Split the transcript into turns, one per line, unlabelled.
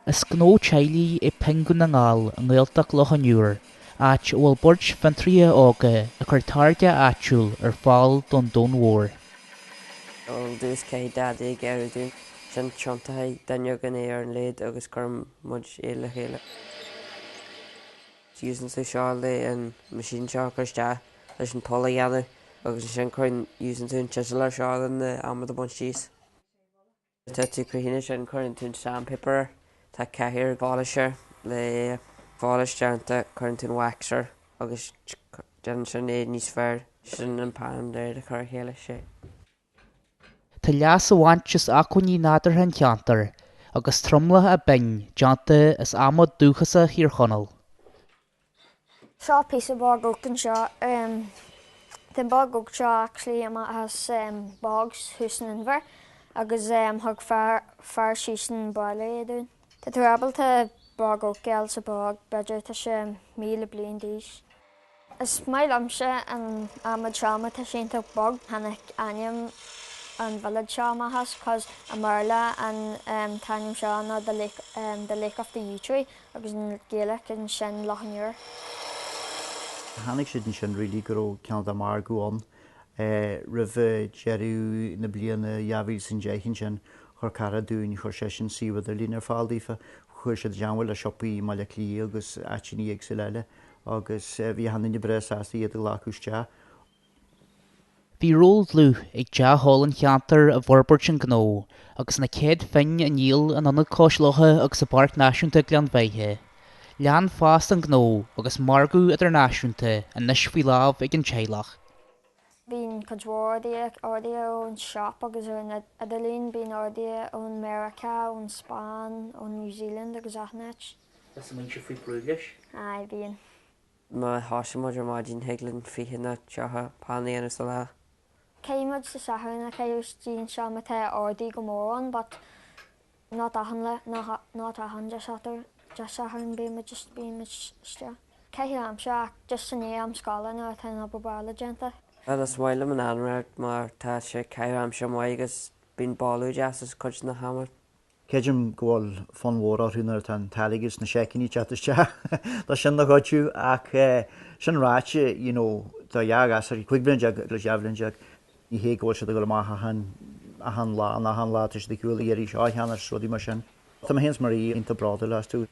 Is gnó teili I pingu na ngáil an ghilteach lochanúr, ach bhfuil burt fan trío ága a chuir tarde áitiúil ar fáil don mhór.
All dús cé dadí geirú sin tiontathe daine gan é ar an léad agus chum mud éile chéile. Using sa seála an machine seo chuiste leis an pola dhéanú agus sin chuin using tún chisel ar seála na amad a bun síos. Tá tú cruhíine sin chuinn tún sandpaper tá ceithir bhálaise le bhálasteanta chuinn tún waxer agus den sin é níos fearr sin an pan léir a chur chéile sé.
Tá leas a bhainteas acuní nádar an cheantar, agus tromla a bain deanta is amad dúchasa hir chonal.
Seo piece of bog oak and seo. The bog oak seo actually has bogs húsin in ver agus hug far sísin baile dún. Tá trabal tá bog oak geal sa bog beidir tá sé míle blion díos. Is mai lamse an amad seama tá sin tá bog hanig aniam an village seama has cos a marla an tanim seana the lake of the yew tree agus an gaelic and sin lochanúr.
Hannig sin sin rilí go ceann mar goáin rih jeú na bliana jaabhíil san déithinn sin chur cara dún chur sé sin siomh ar línar fáildífa chuir sé deanhfuil a siopaí mai le clí agus aitiní ag sa leile agus bhí hanan breáí iad láúiste.
Bhí ról lú ag deáil an cheantar a bhforbairt an gnó agus na céad fin a níl an anad cóislótha agus sa Parc Náisiúnta Gleanmhaithe. Lean fást an gnó agus margú idirnáisiúnta a níos faoi lámh ag an téilech.
Bhín cadhórdaí ón shop agus ón Adalín bhín ordaí ón America, ón Spáin, ón New Zealand agus aithnéit.
Is an se faoi brúilis?
Aye, bhín.
Má háisimuid ar maidin heaglann fihinna teatha pánaíana sa lá.
Céimiid sa sathúna céús dín seo me tá ordaí go mórán, but ná ahan just sathún bí me just bí me stea. Céithí am seach just san é am scálan a tá na bobála genta.
Is bhile an anreacht mar tá sé ceithir am sem agus bín ballú deas is chuid na hamar.
Céidim ghil fan mhór áthúnar tan taliggus na sécinní teaiste Tá sin na gáitiú ach sin ráite tá dheagas ar cuiigblionteag le deabhlinteag í hé ghil se go má a han lá tuis de cúla éirí seo cheanar srodí mar sin. Tá hés marí inta brada leis tú.